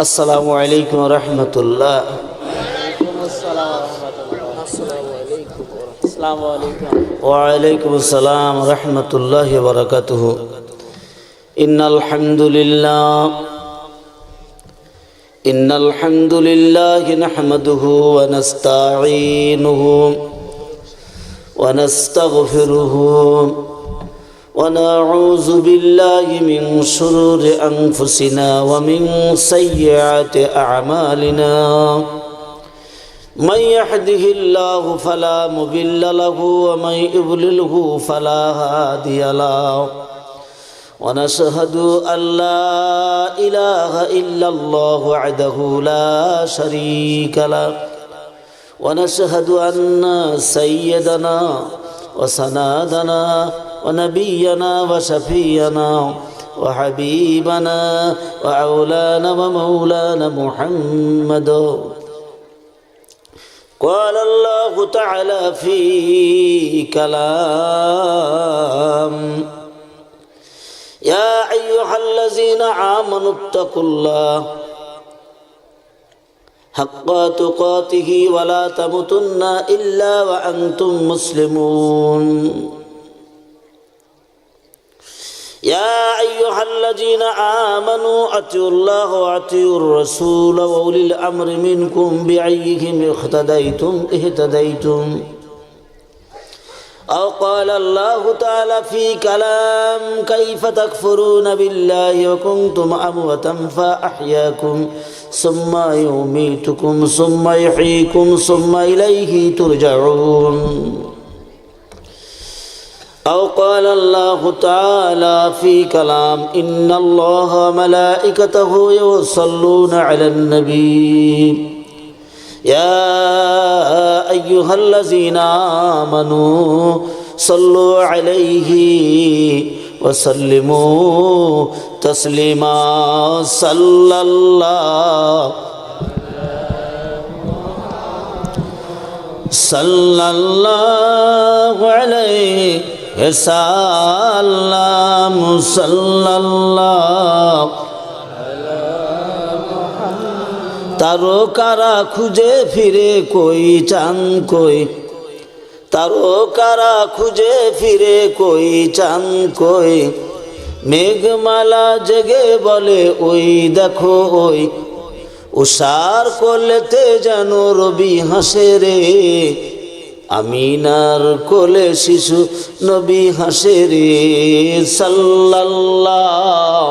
আসসালামু আলাইকুম রহমতুল্লাহ। ওয়ালাইকুম আসসালাম রহমতুল্লাহি ওয়া বারাকাতুহু। ইন্নাল হামদুলিল্লাহ নাহমাদুহু ওয়া নাস্তাঈনুহু ওয়া নাস্তাগফিরুহু ওয়া নাউযু বিল্লাহি মিন শুরুরি আনফুসিনা ওয়া মিন সাইয়্যাতি আ'মালিনা। من يهده الله فلا مضل له ومن يضلله فلا هادي له ونشهد أن لا إله إلا الله وحده لا شريك له ونشهد أن سيدنا وسندنا ونبينا وشفينا وحبيبنا وأولانا ومولانا محمد. قال الله تعالى في كلام يا أيها الذين آمنوا اتقوا الله حق تقاته ولا تموتن إلا وأنتم مسلمون. يا أيها الذين آمنوا أطيعوا الله وأطيعوا الرسول وأولي الأمر منكم بأيهم اهتديتم. أو قال الله تعالى في كلام كيف تكفرون بالله وكنتم أمواتا فأحياكم ثم يميتكم ثم يحييكم ثم إليه ترجعون. أو قال الله تعالى في كلام إن الله وملائكته يصلون على النبي يا أيها الذين آمنوا صلوا عليه وسلموا تسليما. صلى الله عليه সালাম সাল্লাল্লাহু তারকারা খুঁজে ফিরে কই চান কই, তারকারা খুঁজে ফিরে কই চান কই, মেঘমালা জেগে বলে ওই দেখো ওই, উষার কোলেতে যেন রবি হাসে রে, আমিনার কোলে শিশু নবী হাসে রে। সাল্লাল্লাহু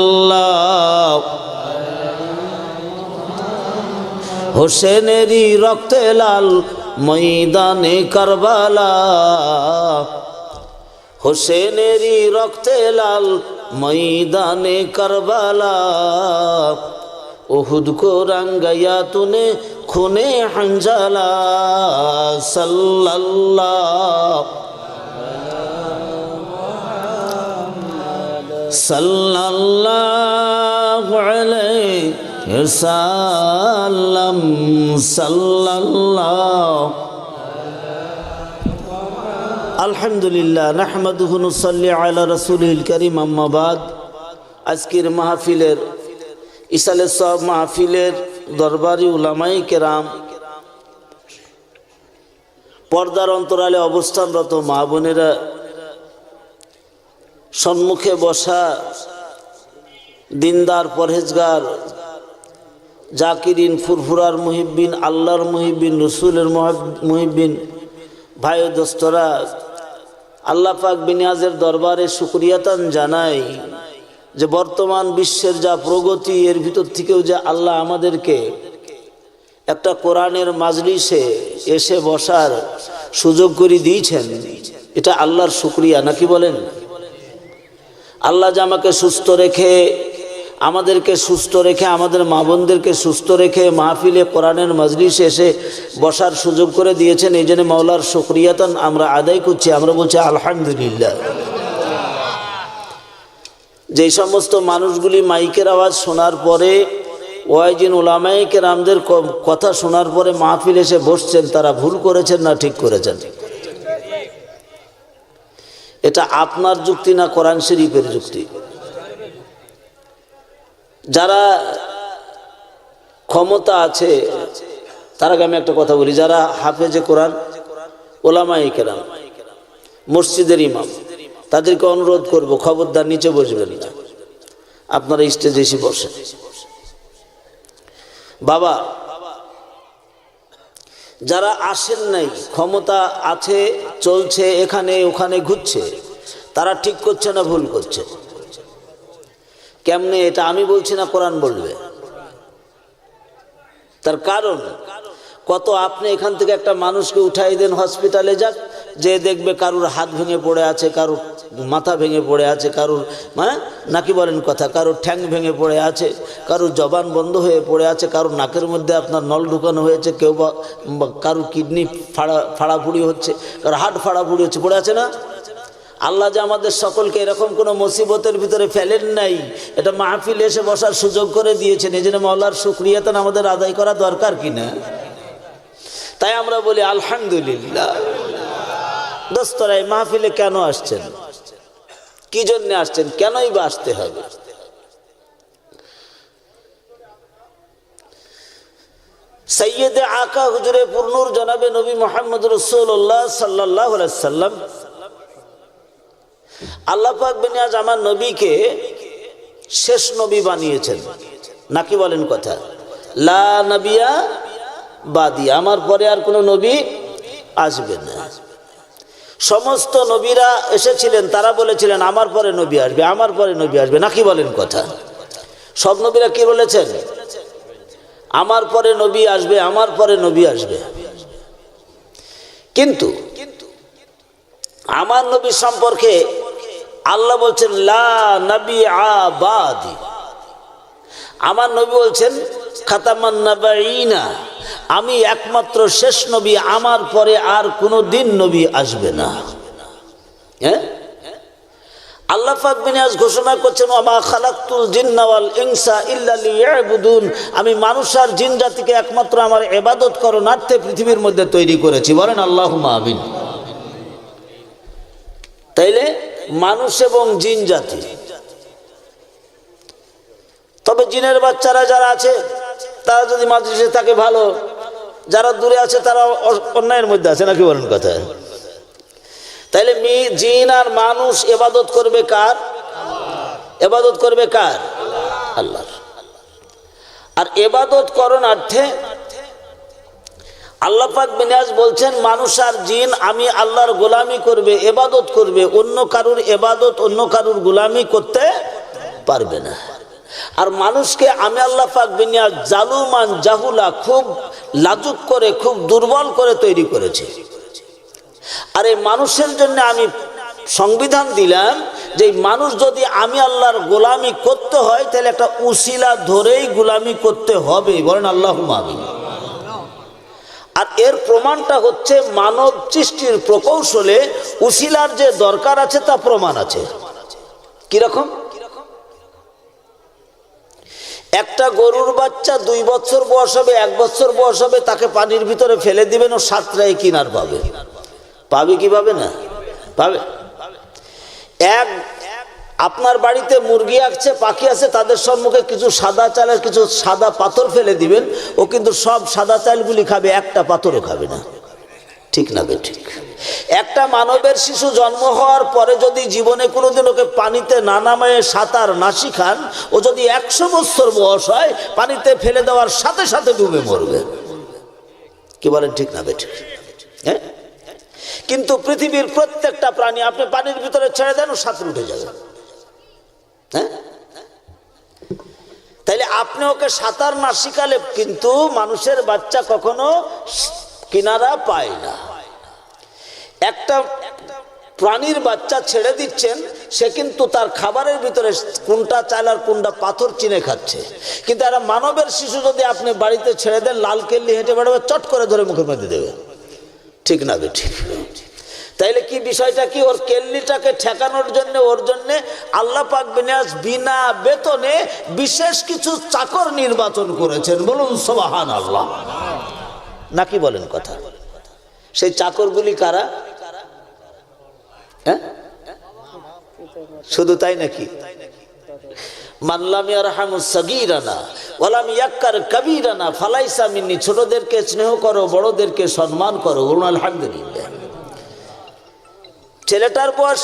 সাল্লাল্লাহু হোসেনেরই রক্তে লাল ময়দানে কারবালা, হোসেনেরই রক্তে লাল ময়দানে কারবালা, উহুদ কো রঙ্গায়া তুনে খুনে হঞ্জালা। সাল্লাল্লাহু আলাইহি সাল্লাম সাল্লাল্লাহু। আলহামদুলিল্লাহ নাহমাদুহু নুসাল্লি আলা রাসূলিল কারীম। আম্মা বাদ। আজকের মাহফিলের ইসালে সব মাহফিলের দরবারি উলামায়ে কেরাম, পর্দার অন্তরালে অবস্থানরত মা বোনেরা, সম্মুখে বসা দিনদার পরহেজগার জাকিরিন ফুরফুরার মুহিব্বিন, আল্লাহর মুহিব্বিন, রসুলের মুহিব্বিন ভাই ও দোস্তরা, আল্লাহ পাক বিনিয়াজের দরবারে শুকরিয়াতান জানাই যে বর্তমান বিশ্বের যা প্রগতি, এর ভিতর থেকেও যে আল্লাহ আমাদেরকে একটা কোরআনের মাজলিসে এসে বসার সুযোগ করে দিয়েছেন, এটা আল্লাহর শুকরিয়া, নাকি বলেন? আল্লাহ যে আমাকে সুস্থ রেখে, আমাদেরকে সুস্থ রেখে, আমাদের মা বোনদেরকে সুস্থ রেখে মাহফিলে কোরআনের মাজলিসে এসে বসার সুযোগ করে দিয়েছেন, এই জন্য মাওলার শুকরিয়াতান আমরা আদায় করছি। আমরা বলছি আলহামদুলিল্লাহ। যেই সমস্ত মানুষগুলি মাইকের আওয়াজ শোনার পরে ওয়াইজিন উলামায়ে কেরামদের কথা শোনার পরে মাহফিল এসে বসছেন, তারা ভুল করেছেন না ঠিক করেছেন? এটা আপনার যুক্তি না কোরআন শরীফের যুক্তি? যারা ক্ষমতা আছে, তার আগে আমি একটা কথা বলি, যারা হাফেজে কোরআন, উলামায়ে কেরাম, মসজিদের ইমাম, তাদেরকে অনুরোধ করব, খবরদার নিচে বসবেন না, আপনারা স্টেজে এসে বসেন। বাবা, যারা আসেন নাই, ক্ষমতা আছে, চলছে, এখানে ওখানে ঘুরছে, তারা ঠিক করছে না ভুল করছে? কেমনে? এটা আমি বলছি না, কোরআন বলবে। তার কারণ কত, আপনি এখান থেকে একটা মানুষকে উঠাই দেন, হসপিটালে যাক, যে দেখবে কারুর হাত ভেঙে পড়ে আছে, কারুর মাথা ভেঙে পড়ে আছে, কারুর নাকি বলেন কথা, কারুর ঠ্যাং ভেঙে পড়ে আছে, কারুর জবান বন্ধ হয়ে পড়ে আছে, কারুর নাকের মধ্যে আপনার নল ঢুকানো হয়েছে, কেউ বা কারুর কিডনি ফাড়াফুড়ি হচ্ছে, কারোর হার্ট ফাড়াফুড়ি হচ্ছে, পড়ে আছে না? আল্লাহ যে আমাদের সকলকে এরকম কোনো মুসিবতের ভিতরে ফেলেন নাই, এটা মাহফিল এসে বসার সুযোগ করে দিয়েছেন। এই জন্য মাওলার শুকরিয়াতা আমাদের আদায় করা দরকার কিনা? তাই আমরা বলি আলহামদুলিল্লাহ। দোস্তরা, এই মাহফিলে কেন আসছেন? কি জন্য আসছেন? কেনই বা আসতে হবে? সৈয়দে আকা হুজুরে পুরনুর জনাবে নবী মুহাম্মদ রাসূলুল্লাহ সাল্লাল্লাহু আলাইহি ওয়াসাল্লাম, আল্লাহ পাক বিনিয়াজ আমার নবীকে শেষ নবী বানিয়েছেন, নাকি বলেন কথা? লা নবিয়া বাদি, আমার পরে আর কোনো নবী আসবে না। সমস্ত নবীরা এসেছিলেন, তারা বলেছিলেন আমার পরে নবী আসবে, আমার পরে নবী আসবে, নাকি বলেন কথা? সব নবীরা কি বলেছেন? আমার পরে নবী আসবে, আমার পরে নবী আসবে। কিন্তু আমার নবী সম্পর্কে আল্লাহ বলছেন লা নবী আবাদি। আমার নবী বলছেন খাতামান নাবিয়িনা, আমি একমাত্র শেষ নবী, আমার পরে আর কোনো দিন নবী আসবে না। হ্যাঁ, আল্লাহ পাক বিনিয়াজ ঘোষণা করছেন ওয়া মা খালাকতুল জিন্না ওয়াল ইনসা ইল্লা লিয়াবুদুন, আমি মানুষ আর জিন জাতিকে একমাত্র আমার ইবাদত করণার্থে পৃথিবীর মধ্যে তৈরি করেছি। বলেন আল্লাহুম্মা আমিন। তাইলে মানুষ এবং জিন জাতি, তবে জিনের বাচ্চারা যারা আছে তারা যদি মাজলিসে থাকে ভালো, যারা দূরে আছে তারা অন্যায়ের মধ্যে আছে, নাকি বলেন কথা? তাইলে জিন আর মানুষ ইবাদত করবে কার? ইবাদত করবে কার? আল্লাহর। আর ইবাদত করণার্থে আল্লাহ পাক বিনিয়াজ বলছেন মানুষ আর জিন আমি আল্লাহর গোলামি করবে, ইবাদত করবে, অন্য কারুর ইবাদত, অন্য কারুর গোলামি করতে পারবে না। আর মানুষকে আমি আল্লাহ পাক বিনিয়াজ জালুমান জাহুলা, খুব লাজুক করে, খুব দুর্বল করে তৈরি করেছে। আর এই মানুষের জন্য আমি সংবিধান দিলাম যে মানুষ যদি আমি আল্লাহর গোলামি করতে হয় তাহলে একটা উসিলা ধরেই গোলামি করতে হবে। বলেন আল্লাহুম্মা আমিন। আর এর প্রমাণটা হচ্ছে মানব সৃষ্টির প্রকৌশলে উসিলার যে দরকার আছে তা প্রমাণ আছে। কিরকম? একটা গরুর বাচ্চা 2 বছর বয়স হবে, 1 বছর বয়স হবে, তাকে পানির ভিতরে ফেলে দিবেন, ও সাঁতরায় কিনার পাবে। পাবে কি পাবে না? পাবে। আপনার বাড়িতে মুরগি আছে, পাখি আছে, তাদের সম্মুখে কিছু সাদা চালের কিছু সাদা পাথর ফেলে দিবেন, ও কিন্তু সব সাদা চালগুলি খাবে, একটা পাথরও খাবে না। ঠিক না ঠিক? একটা মানবের শিশু জন্ম হওয়ার পরে যদি জীবনে কোনোদিন ওকে পানিতে না নামায় সাঁতার না শিখান, ও যদি 100 বছর বয়স হয় পানিতে ফেলে দেওয়ার সাথে সাথে ডুবে মরবে। কি বলেন ঠিক না ঠিক? হ্যাঁ, কিন্তু পৃথিবীর প্রত্যেকটা প্রাণী আপনি পানির ভিতরে ছেড়ে দেন, ও সাঁতরে উঠে যাবে। হ্যাঁ, তাইলে আপনি ওকে সাঁতার না শিখালে কিন্তু মানুষের বাচ্চা কখনো কিনারা পায় না। একটা প্রাণীর বাচ্চা ছেড়ে দিচ্ছেন, সে কিন্তু তার খাবারের ভিতরে কোনটা চাল আর কোনটা পাথর চিনে খাচ্ছে। কিন্তু একটা মানবের শিশু যদি আপনি বাড়িতে ছেড়ে দেন, লাল কেল্লি হেঁটে বেড়াবে, চট করে ধরে মুখের মধ্যে দেবে। ঠিক না ঠিক? তাইলে কি বিষয়টা কি? ওর কেল্লিটাকে ঠেকানোর জন্য ওর জন্য আল্লাহ পাক বিনা বেতনে বিশেষ কিছু চাকর নির্বাচন করেছেন। বলুন সুবহানাল্লাহ। নাকি বলেন কথা? সেই চাকরগুলি কারা? হ্যাঁ, শুধু তাই নাকি? মানলাম ইয়ারহামুস সাগীরানা ওয়ালাম ইয়াক্কার কাবীরানা ফালাইসা মিন্নি। ছোটদেরকে স্নেহ করো, বড়দেরকে সম্মান করো। বলুন আলহামদুলিল্লাহ। ছেলেটার বয়স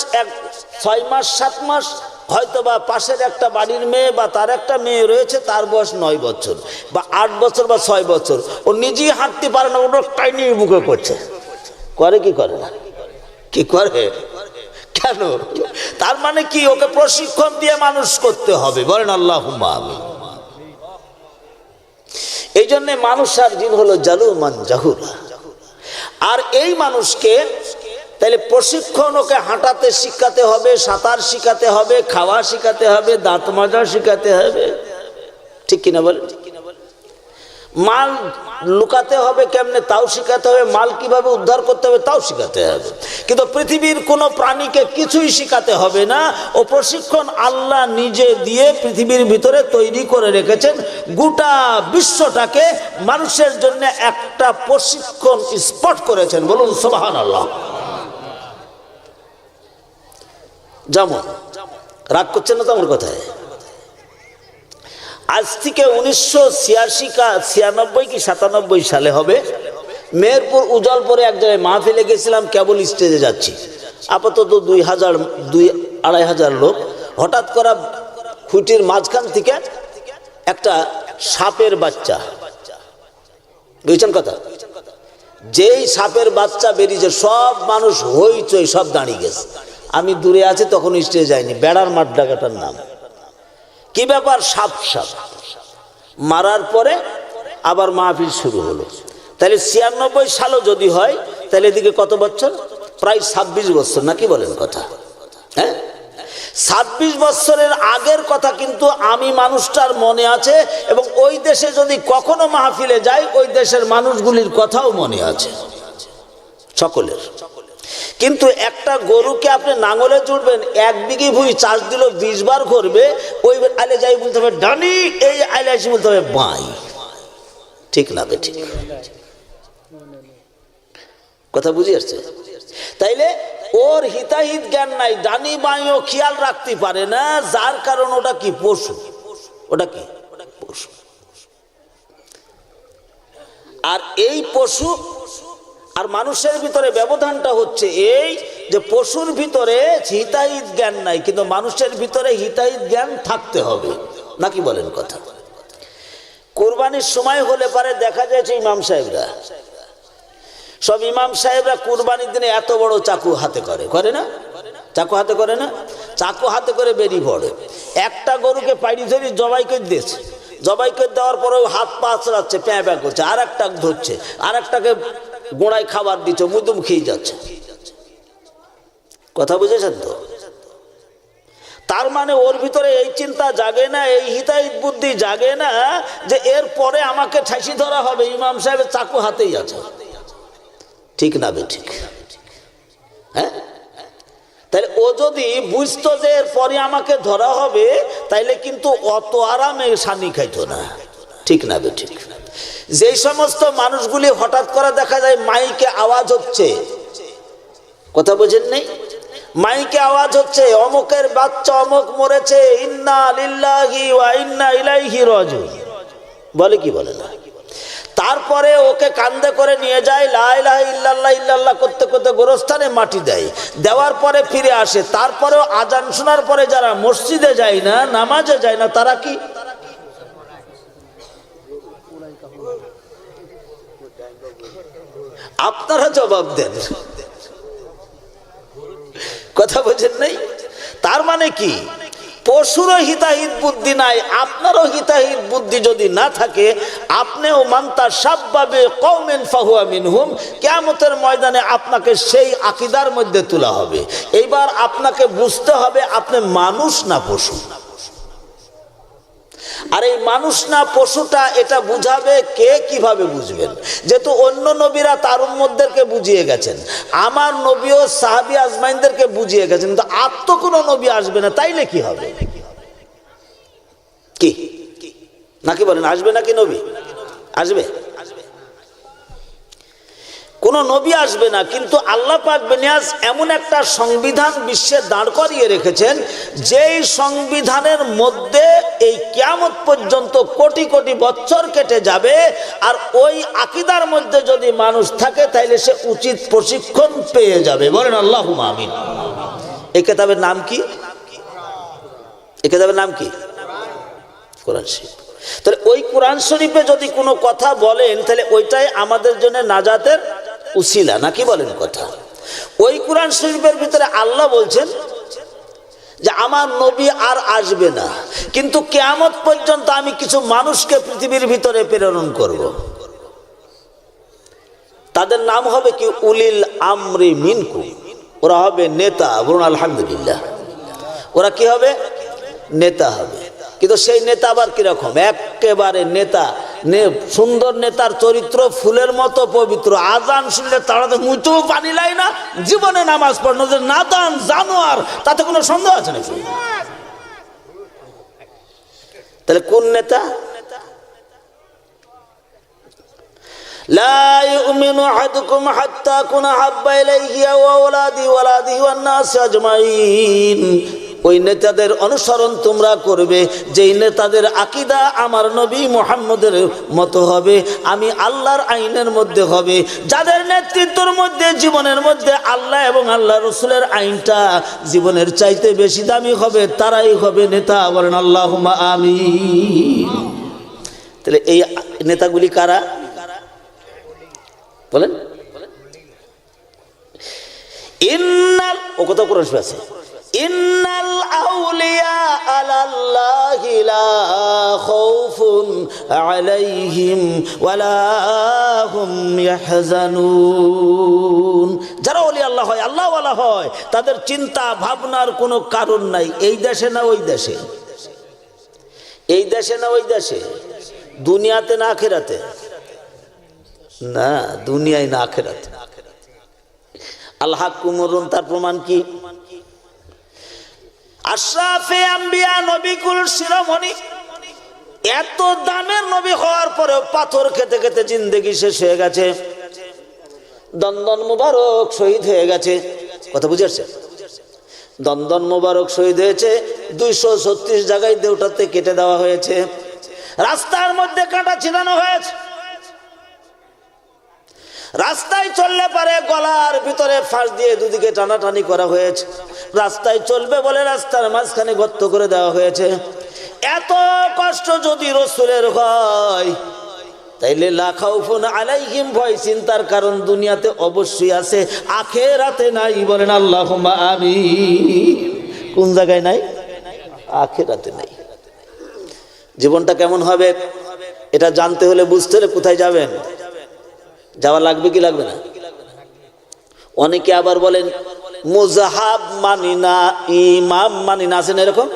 6 মাস 7 মাস, হয়তো বা পাশের একটা বাড়ির মেয়ে বা তার একটা মেয়ে রয়েছে, তার বয়স 9 বছর বা 8 বছর বা 6 বছর। ও নিজেই হাঁটতে পারে না, ওটা টাইনি বুকে করছে। করে কি করে না? কি করে? কেন? তার মানে কি? ওকে প্রশিক্ষণ দিয়ে মানুষ করতে হবে। বলেন আল্লাহুম্মা আমিন। এই জন্য মানুষ আর জিন হলো জালুমান জাহুরা। আর এই মানুষকে তাহলে প্রশিক্ষণ, ওকে হাঁটাতে শিখাতে হবে, সাঁতার শিখাতে হবে, খাওয়া শিখাতে হবে, দাঁত মাজা শিখাতে হবে, ঠিক কিনা বলেন? মাল লুকাতে হবে কেমনে তাও শিখাতে হবে, মাল কিভাবে উদ্ধার করতে হবে তাও শিখাতে হবে। কিন্তু পৃথিবীর কোনো প্রাণীকে কিছুই শিখাতে হবে না। ও প্রশিক্ষণ আল্লাহ নিজে দিয়ে পৃথিবীর ভিতরে তৈরি করে রেখেছেন। গোটা বিশ্বটাকে মানুষের জন্য একটা প্রশিক্ষণ স্পট করেছেন। বলুন সুবহানাল্লাহ। যেমন, রাগ করছেন না তো আমার কথায়? আজ থেকে 1996 কি 97 সালে হবে, মেহেরপুর উজালপুরে এক জায়গায় মাহফিলে গেছিলাম। কেবল স্টেজে যাচ্ছি, আপাতত 2,000-2,500 লোক। হঠাৎ করে খুঁটির মাঝখান থেকে একটা সাপের বাচ্চা, বুঝছেন কথা? যেই সাপের বাচ্চা বেরিয়েছে, সব মানুষ হইচই, সব দাঁড়িয়ে গেছে। আমি দূরে আছি, তখন স্টেজে যাইনি। বেড়ার মাঠ ডাকাটার নাম কি ব্যাপার? সাপ সাপ মারার পরে আবার মাহফিল শুরু হলো। তাহলে 96 সালও যদি হয়, তাহলে এদিকে কত বছর? প্রায় 26 বছর। নাকি বলেন কথা? হ্যাঁ, 26 বছরের আগের কথা কিন্তু আমি মানুষটার মনে আছে। এবং ওই দেশে যদি কখনো মাহফিলে যাই, ওই দেশের মানুষগুলির কথাও মনে আছে সকলের। কিন্তু একটা গরুকে আপনি নাঙলে জুড়বেন, 1 বিঘি ভুঁই চাষ দিল 20 বার করবে, ওই আইলে যাই বলতে হবে ডানি, এই আইলে আসি বলতে হবে বাই। ঠিক না বে? ঠিক কথা বুঝে আসছে? তাইলে ওর হিতাহিত জ্ঞান নাই, ডানি বাঁইও খেয়াল রাখতে পারে না, যার কারণ ওটা কি? পশু। ওটা কি? পশু। আর এই পশু আর মানুষের ভিতরে ব্যবধানটা হচ্ছে এই যে পশুর ভিতরে হিতাহিত জ্ঞান নাই, কিন্তু মানুষের ভিতরে হিতাহিত জ্ঞান থাকতে হবে। নাকি বলেন কথা? কুরবানির সময় হলে পারে দেখা যাচ্ছে ইমাম সাহেবরা, সব ইমাম সাহেবরা কুরবানির দিনে এত বড় চাকু হাতে করে না? চাকু হাতে করে না? চাকু হাতে করে বেরিয়ে পড়ে। একটা গরুকে পাইড়ি ধরে জবাই করে দিয়েছে, জবাই করে দেওয়ার পরেও হাত পা আছড়াচ্ছে, প্যাঁ প্যাঁ করছে, আর একটা ধরছে, আর একটাকে গোড়ায় খাবার দিচ্ছে, মুদুম খেয়ে যাচ্ছে। কথা বুঝেছেন তো? তার মানে ওর ভিতরে এই চিন্তা জাগে না, এই হিতাহিত বুদ্ধি জাগে না যে এর পরে আমাকে ঠাসি ধরা হবে। ইমাম সাহেবের চাকু হাতেই আছে। ঠিক না বে? ঠিক। হ্যাঁ, তাহলে ও যদি বুঝতো যে এর পরে আমাকে ধরা হবে, তাইলে কিন্তু অত আরামে সানি খাইতো না। ঠিক না বে? ঠিক। যেই সমস্ত মানুষগুলি হঠাৎ করে দেখা যায় মাইকে আওয়াজ হচ্ছে, কথা বোঝেন নেই? মাইকে আওয়াজ হচ্ছে অমুকের বাচ্চা অমুক মরেছে, ইন্না লিল্লাহি ওয়া ইন্না ইলাইহি রাজিউন, বলে কি বলে না? তারপরে ওকে কান্দে করে নিয়ে যায়, লা ইলাহা ইল্লাল্লাহ ইল্লাল্লাহ করতে করতে গোরস্থানে মাটি দেয়, দেওয়ার পরে ফিরে আসে। তারপরেও আজান শোনার পরে যারা মসজিদে যায় না, নামাজে যায় না, তারা কি? আপনারা জবাব দেন। কথা বোঝেন নাই? তার মানে কি? পশুরও হিতাহিত বুদ্ধি নাই, আপনারও হিতাহিত বুদ্ধি যদি না থাকে, আপনিও মান্তা সাব্বাবে কওমেন ফাহুয়া মিনহুম, কিয়ামতের ময়দানে আপনাকে সেই আকীদার মধ্যে তোলা হবে। এইবার আপনাকে বুঝতে হবে আপনি মানুষ না পশু। আর এই মানুষ না পশুটা এটা বুঝাবে কে, কিভাবে বুঝবেন? যেহেতু অন্য নবীরা তার উম্মতদেরকে বুঝিয়ে গেছেন, আমার নবীও সাহাবী আজমাইনদেরকে বুঝিয়ে গেছেন, কিন্তু আর তো কোনো নবী আসবে না, তাইলে কি হবে? কি নাকি বলেন, আসবে নাকি নবী? আসবে? কোন নবী আসবে না, কিন্তু আল্লাহ পাক বেনিয়াজ এমন একটা সংবিধান বিশ্বে দাঁড় করিয়ে রেখেছেন, যেই সংবিধানের মধ্যে এই কিয়ামত পর্যন্ত কোটি কোটি বছর কেটে যাবে, আর ওই আকীদার মধ্যে যদি মানুষ থাকে তাইলে সে উচিত প্রশিক্ষণ পেয়ে যাবে। বলেন আল্লাহুম্মা আমিন। এই কিতাবের নাম কি? এই কিতাবের নাম কি? কোরআন শরীফ। তাহলে ওই কোরআন শরীফে যদি কোনো কথা বলেন তাহলে ওইটাই আমাদের জন্য নাজাতের উসিলা, নাকি বলেন কথা? ওই কোরআন শরীফের ভিতরে আল্লাহ বলছেন যে আমার নবী আর আসবে না, কিন্তু কিয়ামত পর্যন্ত আমি কিছু মানুষকে পৃথিবীর ভিতরে প্রেরণ করব। তাদের নাম হবে কি? উলিল আমরি মিনকুম। ওরা হবে নেতা। বলুন আলহামদুলিল্লাহ। ওরা কি হবে? নেতা হবে। কিন্তু সেই নেতা আবার কিরকম? একেবারে নেতা, সুন্দর নেতার চরিত্র ফুলের মতো পবিত্র। আজান শুনলে তাড়াতে মুচু পানি লাই না, জীবনে নামাজ পড়লো যে নাদান জানোয়ার, তাতে কোনো সন্দেহ আছে নাকি? তাহলে কোন নেতা? লা ইউমিনু আহাদুকুম হাত্তা কুনা হাব্বা ইলাইহি ওয়া ওয়ালাদিহি ওয়ান নাস আজমাইন। ওই নেতাদের অনুসরণ তোমরা করবে যেই নেতাদের আকীদা আমার নবী মুহাম্মদের মতো হবে, আমি আল্লাহর আইনের মধ্যে হবে, যাদের নেতৃত্বের মধ্যে জীবনের মধ্যে আল্লাহ এবং আল্লাহ রসুলের আইনটা জীবনের চাইতে বেশি দামি হবে, তারাই হবে নেতা। বলেন আল্লাহুম্মা আমিন। তাহলে এই নেতাগুলি কারা বলেন? ইন্নাল, ও কথা কোরআন শরীফে আছে, ইন্নাল আউলিয়া আলাল্লাহি লা খাউফুন আলাইহিম ওয়ালা হুম ইয়াহজানুন। যারা ওলি আল্লাহ হয়, আল্লাহ ওয়ালা হয়, তাদের চিন্তা ভাবনার কোনো কারণ নাই। এই দেশে না ওই দেশে, এই দেশে না ওই দেশে, দুনিয়াতে না আখিরাতে? না, দুনিয়ায় না আখিরাতে। আল হাক্কুম মুরুন, তার প্রমাণ কি? আশরাফে আম্বিয়া, নবিকুল শিরোমণি, এত দামের নবী হওয়ার পরেও পাথর খেতে খেতে জিন্দেগি শেষ হয়ে গেছে। দন্দন মুবারক শহীদ হয়ে গেছে। কথা বুঝে আসছে? দন্দন মুবারক শহীদ হয়েছে, 236 জায়গায় দেউটাতে কেটে দেওয়া হয়েছে, রাস্তার মধ্যে কাঁটা ছিটানো হয়েছে, রাস্তায় চললে পারে গলার ভিতরে ফাঁস দিয়ে দুদিকে টানাটানি করা হয়েছে, রাস্তায় চলবে বলে রাস্তার মাঝখানে গর্ত করে দেওয়া হয়েছে। এত কষ্ট যদি রসুলের হয় তাইলে লা খাউফুন আলাইহিম, ভয় চিন্তার কারণ দুনিয়াতে অবশ্যই আছে, আখিরাতে নাই। বলেন আল্লাহুম্মা আমিন। কোন জায়গায় নাই? আখিরাতে নাই। জীবনটা কেমন হবে এটা জানতে হলে, বুঝতে হলে কোথায় যাবেন? যাওয়া লাগবে কি লাগবে না? অনেকে আবার বলেন মুজাহাব মানি না, ইমাম মানি না, আছেন এরকম?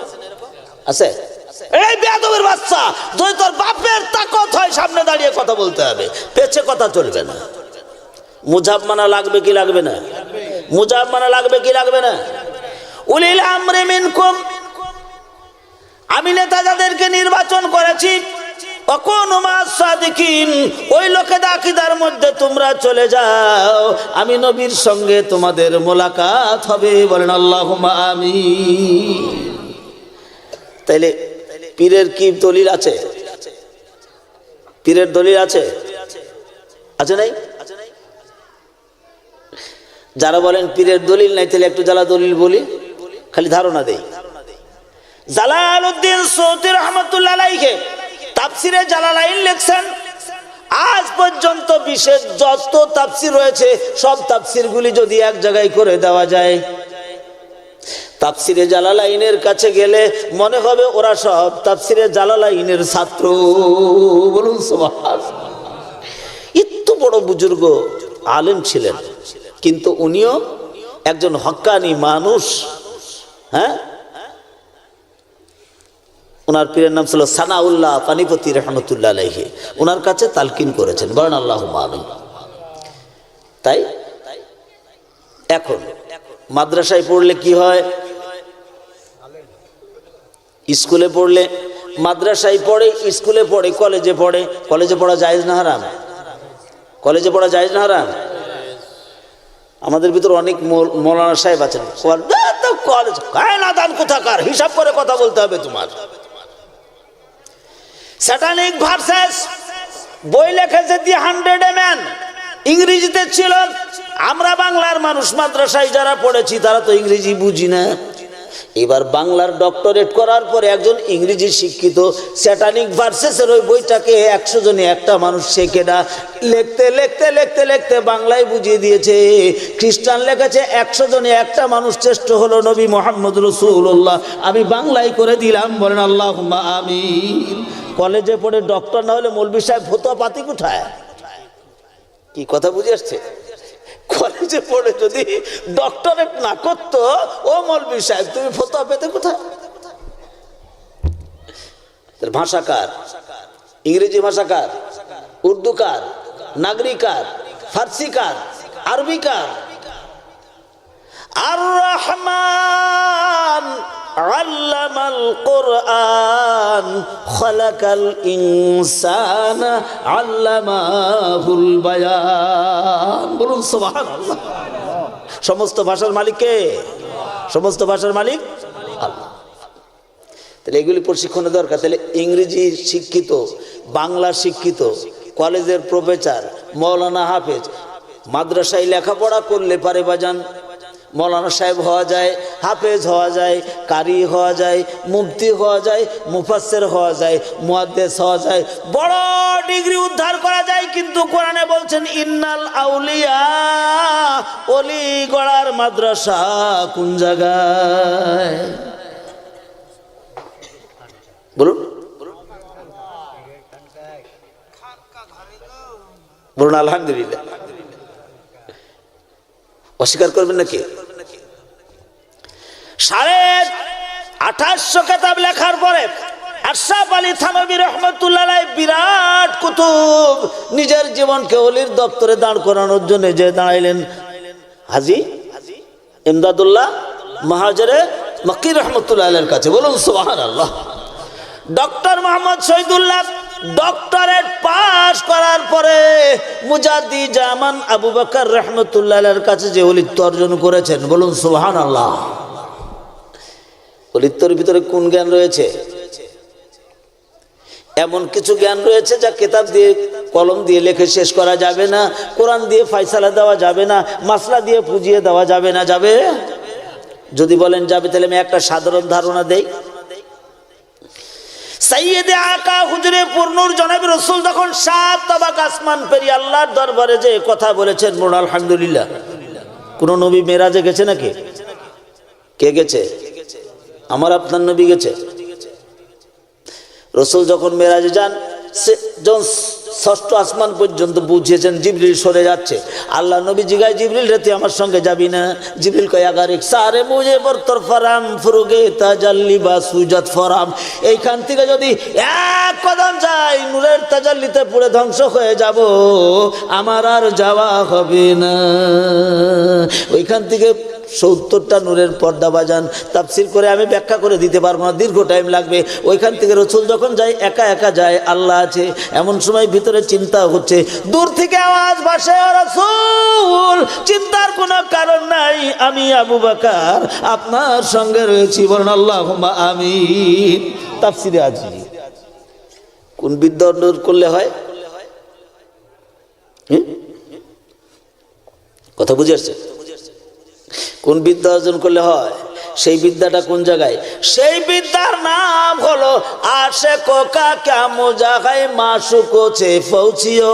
আছে? এই বেয়াদবের বাচ্চা, যদি তোর বাপের তাকত হয় সামনে দাঁড়িয়ে কথা বলতে হবে, পেছে কথা চলবে না। মুজাহাব মানা লাগবে কি লাগবে না? মুজাহাব মানা লাগবে কি লাগবে না? উলিল আমরি মিনকুম, আমি নেতা যাদেরকে নির্বাচন করেছি, ওই লোকেদের আকীদার মধ্যে তোমরা চলে যাও, আমি নবীর সঙ্গে তোমাদের মোলাকাত হবে। বলেন আল্লাহুম্মা আমিন। তাইলে পীরের কি দলিল আছে? পীরের দলিল আছে? আছে নাই? যারা বলেন পীরের দলিল নাই, তাহলে একটু জ্বালা দলিল বলি, খালি ধারণা দেই। জালালউদ্দিন সৌতি রহমাতুল্লাহ আলাইহি তাফসিরে জালালাইন লিখছেন, আজ পর্যন্ত বিশেষ যত তাফসির রয়েছে সব তাফসিরগুলি যদি এক জায়গায় করে দেওয়া যায়, তাফসিরে জালালাইনের কাছে গেলে মনে হবে ওরা সব তাফসিরে জালালাইনের ছাত্র। বলুন সুবহানাল্লাহ। এত বড় বুজুর্গ আলেম ছিলেন, কিন্তু উনিও একজন হক্কানি মানুষ। হ্যাঁ, ওনার পীরের নাম ছিল সানাউল্লাহ পানিপতি রহমতুল্লাহ আলাইহি, ওনার কাছে তালকিন করেছেন, বলেন আল্লাহুম্মা আমিন। তাই এখন মাদ্রাসায় পড়লে কি হয়, স্কুলে পড়লে, মাদ্রাসায় পড়ে, স্কুলে পড়ে, কলেজে পড়ে, কলেজে পড়া জায়েজ না হারাম? কলেজে পড়া জায়েজ না হারাম? আমাদের ভিতর অনেক মৌলানা সাহেব আছেন, কলেজ কায়নাদান কোথাকার, হিসাব করে কথা বলতে হবে তোমার। স্যাটানিক ভার্সেস বই লেখেছে দি 100 ম্যান, ইংরেজিতে ছিল। আমরা বাংলার মানুষ মাদ্রাসায় যারা পড়েছি তারা তো ইংরেজি বুঝি না। এবার বাংলার ডক্টরেট করার পরে একজন ইংরেজি শিক্ষিত স্যাটানিক ভার্সেসের ওই বইটাকে 100 জনে একটা মানুষ শেখে না, লিখতে লিখতে লিখতে লিখতে বাংলায় বুঝিয়ে দিয়েছে। খ্রিস্টান লেখেছে 100 জনে একটা মানুষ শ্রেষ্ঠ হলো নবী মুহাম্মদ রাসূলুল্লাহ, আমি বাংলায় করে দিলাম, বলেন আল্লাহুম্মা আমিন। কলেজে পড়ে ডক্টর না হলে মৌলভী সাহেব ফতোয়া পাতি কোথায়? কি কথা বুঝে আসছে? কলেজে পড়ে যদি ডক্টরেট না করতো, ও মৌলভী সাহেব তুমি ফতোয়া পেতে কোথায়? ভাষাকার, ইংরেজি ভাষাকার, উর্দুকার, নাগরিকার, ফার্সিকার, আরবিকার। আর রহমান আল্লামাল কুরআন খালাকাল ইনসানা আল্লামাহুল বায়ান, বলুন সুবহানাল্লাহ। সমস্ত ভাষার মালিক কে? সমস্ত ভাষার মালিক আল্লাহ। তাহলে এগুলি প্রশিক্ষণের দরকার। তাহলে ইংরেজি শিক্ষিত, বাংলা শিক্ষিত, কলেজের প্রফেসর, মৌলানা হাফেজ, মাদ্রাসায় লেখাপড়া করলে পারে বাজান মৌলানা সাহেব হওয়া যায়, হাফেজ হওয়া যায়, কারি হওয়া যায়, মুফতি হওয়া যায়, মুফাসসির হওয়া যায়, মুহাদ্দিস হওয়া যায়, বড় ডিগ্রি উদ্ধার করা যায়। কিন্তু কোরআনে বলছেন ইন্নাল আউলিয়া, ওলি গড়ার মাদ্রাসা কোন জায়গায়? বলুন বলুন আলহামদুলিল্লাহ। অস্বীকার করবেন নাকি? 2850 কিতাব লেখার পরে আশরাফ আলী থানভী রাহমাতুল্লাহ আলাইহি বিরাট কুতুব নিজের জীবনকে ওলির দপ্তরে দাঁড় করানোর জন্য যে দাঁড়াইলেন হাজী ইমদাদুল্লাহ মাহাজরে মক্কি রাহমাতুল্লাহ আলাইহির কাছে, বলুন সুবহানাল্লাহ। Doctor Mohammad Shahidullah doctorate pass করার পরে মুজাদ্দি জামান আবু বকর রাহমাতুল্লাহ আলাইহির কাছে যে ওলিত্ব অর্জন করেছেন, বলুন সুবহানাল্লাহ। ওলিত্বের ভিতরে কোন জ্ঞান রয়েছে? এমন কিছু জ্ঞান রয়েছে যা কিতাব দিয়ে কলম দিয়ে লিখে শেষ করা যাবে না, কোরআন দিয়ে ফয়সালা দেওয়া যাবে না, মাসলা দিয়ে বুঝিয়ে দেওয়া যাবে না। যাবে? যদি বলেন যাবে, তাহলে আমি একটা সাধারণ ধারণা দেই। সাইয়েদে আকা হুজুরে পূর্ণুর জনাব রাসূল যখন 7 তাবাক আসমান পেরিয়ে আল্লাহর দরবারে যে কথা বলেছেন, বলুন আলহামদুলিল্লাহ। কোন নবী মেরাজে গেছে নাকি? কে গেছে? আমার আপনার নবী গেছে। রাসূল যখন মেরাজে যান, যখন 6ষ্ঠ আসমান পর্যন্ত বুঝিয়েছেন, জিবরিল সরে যাচ্ছে। আল্লাহ নবী জিগায়, জিবরিল রে তুই আমার সঙ্গে যাবি না? জিবরিল কয় আগার এক সারে মুজে বরতর ফরাম ফুরুগে তাজাল্লি বা সুজাত ফরাম, এইখান থেকে যদি এক কদম যাই নূরের তাজাল্লিতে পুরো ধ্বংস হয়ে যাব, আমার আর যাওয়া হবে না। ওইখান থেকে 70টা নূরের পর্দা বাজান, তাফসীর করে আমি ব্যাখ্যা করে দিতে পারবো না, দীর্ঘ টাইম লাগবে। ওইখান থেকে রাসূল যখন যায়, একা একা যায়, আল্লাহ আছে। এমন সময় ভিতরে চিন্তা হচ্ছে, দূর থেকে আওয়াজ ভাসে, রাসূল চিন্তার কোনো কারণ নাই, আমি আবু বকর আপনার সঙ্গে রয়েছি, বলেন আল্লাহুম্মা আমিন। তাফসীরে আছে। কোন বিদ্যা অর্জন করলে হয়? কথা বুঝে আসছে? কোন বিদ্যা অর্জন করলে হয়? সেই বিদ্যাটা কোন জায়গায়? সেই বিদ্যার নাম হলো আশিকো কা ক্যা মুজাহায় মাশুকো ছে পৌঁছিও,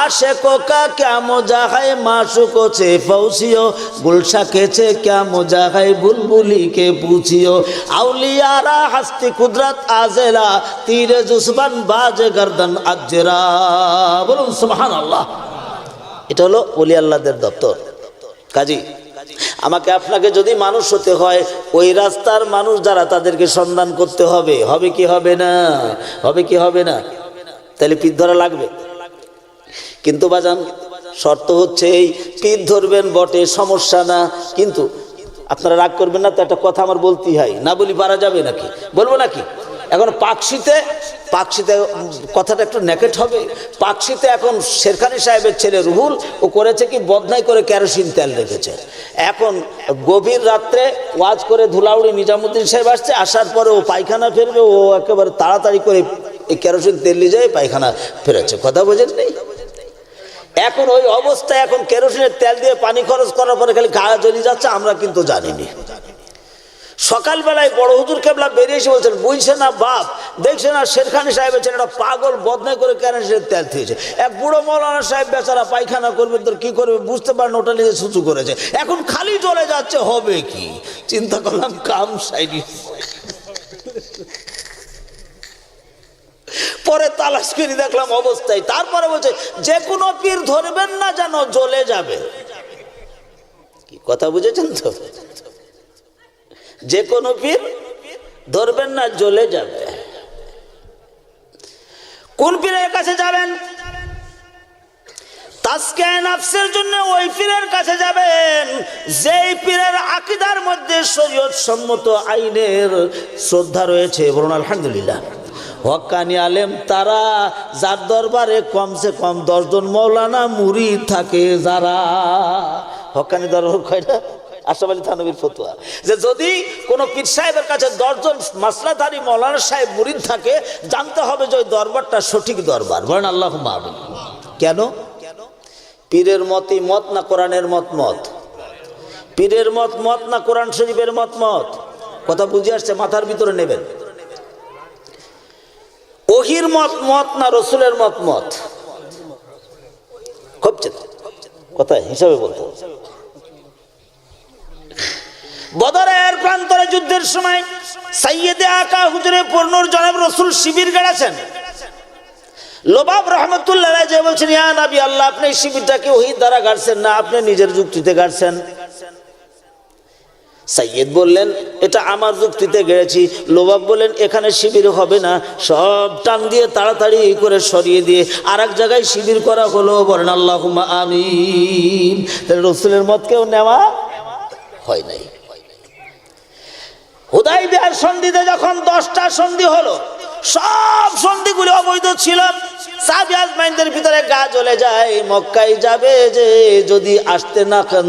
আশিকো কা ক্যা মুজাহায় মাশুকো ছে পৌঁছিও, গুলশা কেছে ক্যা মুজাহায় বুলবুলি কে পুছিও, আউলিয়ারা হস্তি কুদরত আজেলা তীরে জুসবান বাজ গর্দন আজরা, বলুন সুবহানাল্লাহ। এটা হলো ওলি আল্লাহদের দপ্তর। কাজী আমাকে আপনাকে যদি মানুষ হতে হয় ওই রাস্তার মানুষ যারা তাদেরকে সন্ধান করতে হবে। হবে কি হবে না? হবে কি হবে না? তাহলে পীর ধরা লাগবে। কিন্তু বাজান শর্ত হচ্ছে এই পীর ধরবেন বটে, সমস্যা না, কিন্তু আপনারা রাগ করবেন না তো, একটা কথা আমার বলতেই হয়, না বলি পারা যাবে নাকি? বলবো নাকি? এখন পাকশিতে কথাটা একটু নেকেট হবে। পাকশিতে এখন শেরখানি সাহেবের ছেলে রুহুল ও করেছে কি, বদনাই করে কেরোসিন তেল রেখেছে। এখন গভীর রাত্রে ওয়াজ করে ধুলাউড়ি নিজামুদ্দিন সাহেব আসছে, আসার পরে ও পায়খানা ফেরবে, ও একেবারে তাড়াতাড়ি করে এই কেরোসিন তেল নিয়ে যায় পায়খানা ফেরেছে। কথা বোঝেন নেই? এখন ওই অবস্থায় এখন কেরোসিনের তেল দিয়ে পানি খরচ করার পরে খালি গা জ্বলে যাচ্ছে, আমরা কিন্তু জানিনি। সকালবেলায় বড় হুজুর কেবলা বেরিয়ে এসে বলছেন, বুঝছে না বাপ, দেখছে না শেরখানি সাহেবের ছেলেটা পাগল, বদনাই করে কেরোসিনের তেল থিয়েছে। এক বুড়ো মৌলানা সাহেব বেচারা পায়খানা করবে তো কি করবে বুঝতে পারেন, ওটা নিয়ে সুচু করেছে, এখন খালি জ্বলে যাচ্ছে, হবে কি? চিন্তা করলাম কাম সাইডি। পরে তালাশ করে দেখলাম অবস্থায়। তারপরে বলছে যে কোনো পীর ধরবেন না যেন জ্বলে যাবে। কি কথা বুঝেছেন তো? যে কোনো পীর ধরবেন না, জ্বলে যাবে। কোন পীরের কাছে যাবেন? তাজকিয়া নাফসের জন্য ওই পীরের কাছে যাবেন যেই পীরের আকীদার মধ্যে শরীয়ত সম্মত আইনের শ্রদ্ধা রয়েছে। বলুন আলহামদুলিল্লাহ। হক্কানি আলেম তারা যার দরবারে কমসে কম 10 জন মৌলানা মুরিদ থাকে। যারা হক্কানি দরবার কয়টা? আশরাফ আলী থানভীর ফতোয়া যে যদি কোনো পীর সাহেবের কাছে 10 জন মাসলাধারী মৌলানা সাহেব মুরিদ থাকে, জানতে হবে যে ওই দরবারটা সঠিক দরবার। বলেন আল্লাহুম্মা আমিন। কেন? পীরের মতই মত না কোরআনের মত? পীরের মত না কোরআন শরীফের মত? কথা বুঝে আসছে? মাথার ভিতরে নেবেন। ওহির মত না রসুলের মত? খুব কথা হিসাবে বলতে। বদরের প্রান্তরে যুদ্ধের সময় সাইয়েদে আকা হুজুরে পূর্ণর জনাব রসুল শিবির গেড়েছেন। লোবাব রহমতুল্লাহ যে বলছেন, ইয়া নবী আল্লাহ, আপনি শিবিরটাকে ওহির দ্বারা গাড়ছেন না, আপনি নিজের যুক্তিতে গাড়ছেন। সাইয়েদ বললেন, এটা আমার যুক্তিতে গেড়েছি। লোবাব বললেন, এখানে শিবির হবে না, সব টান দিয়ে তাড়াতাড়ি করে সরিয়ে দিয়ে আর এক জায়গায় শিবির করা হলো। বলেন আল্লাহুম্মা আমিন। তাহলে রসুলের মত কেউ নেওয়া হয় নাই। হুদাইবিয়ার সন্ধিতে যখন 10টা সন্ধি হলো, সব সন্ধিগুলি অবৈধ ছিল। সাহাবী আজমাইনদের ভিতরে গা জ্বলে যায়। মক্কায় যাবে যে যদি আসতে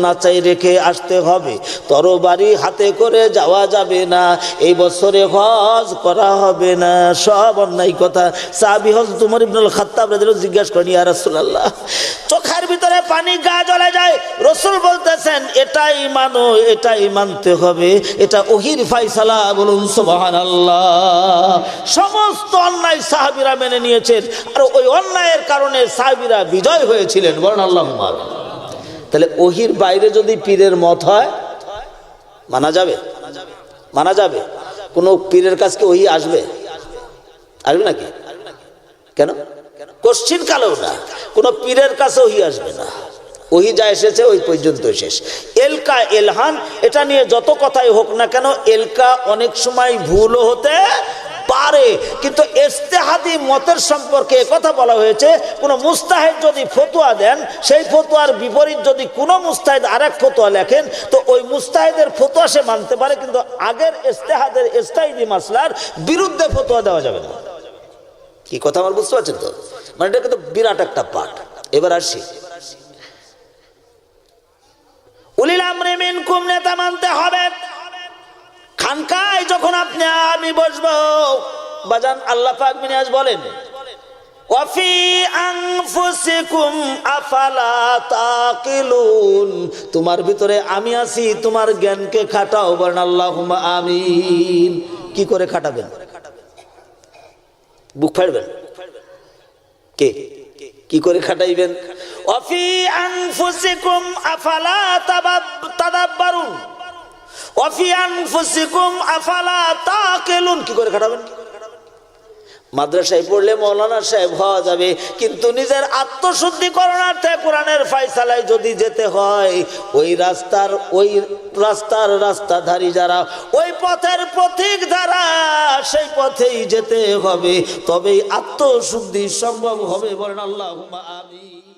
না চাই রেখে আসতে হবে, তরবারি হাতে করে যাওয়া যাবে না, এই বছরে হজ করা হবে না। সব অন্যায় কথা। সাহাবী হযরত উমর ইবনুল খাত্তাব রাদিয়াল্লাহু আনহু জিজ্ঞাসা করেন, ইয়া রাসূলুল্লাহ, চোখের ভিতরে পানি, গা জ্বলে যায়। রাসূল বলতেছেন, এটাই মানো, এটাই মানতে হবে, এটা ওহির ফায়সালা। বলুন সুবহানাল্লাহ। সমস্ত অন্যায় সাহাবীরা মেনে নিয়েছেন, আর ওই অন্যায়ের কারণে সাহাবীরা বিজয় হয়েছিলেন। বলেন আল্লাহুম্মা আমিন। তাহলে ওহির বাইরে যদি পীরের মত হয়, মানা যাবে? মানা যাবে। কোন পীরের কাছে ওহি আসবে নাকি? কেন? কোশ্চিন কালেও না, কোন পীরের কাছে ওহি আসবে না। ওহি যা এসেছে ওই পর্যন্ত শেষ। এলকা এলহান এটা নিয়ে যত কথাই হোক না কেন, এলকা অনেক সময় ভুলও হতে পারে, কিন্তু ইজতিহাদি মতের সম্পর্কে কথা বলা হয়েছে, কোন মুস্তাহিদ যদি ফতোয়া দেন, সেই ফতোয়ার বিপরীত যদি কোনো মুস্তাহিদ আরেক ফতোয়া লেখেন, তো ওই মুস্তাহিদের ফতোয়া সে মানতে পারে, কিন্তু আগের ইজতিহাদের ইজতিহাদি মাসলার বিরুদ্ধে ফতোয়া দেওয়া যাবে না। কি কথা আমার বুঝতে পারছেন তো? মানে এটা কিন্তু বিরাট একটা পাঠ। এবার আসি, উলিল আমরি মিনকুম, নেতা মানতে হবে। খানকায় যখন আপনি আমি বসবো, বাজান আল্লাহ পাক মিনাজ বলেন, ওয়াফি আনফুসিকুম আফালা তাকিলুন, তোমার ভিতরে আমি আছি, তোমার জ্ঞানকে খাটাও। বলেন আল্লাহুম্মা আমিন। কি করে খাটাবেন? বুক ফাড়বেন? কে কি করে খাটাইবেন? ওয়াফি আনফুসিকুম আফালা তাদাব্বারুন, ওয়াফি আনফুসিকুম আফালা তাকিলুন। কি করে খাটাবেন? মাদ্রাসায় পড়লে মৌলানা সাহেব হওয়া যাবে, কিন্তু নিজের আত্মশুদ্ধিকরণার্থে কোরআনের ফায়সালায় যদি যেতে হয়, ওই রাস্তার রাস্তাধারী যারা, ওই পথের পথিক যারা, সেই পথেই যেতে হবে, তবেই আত্মশুদ্ধি সম্ভব হবে। বলেন আল্লাহুম্মা আমিন।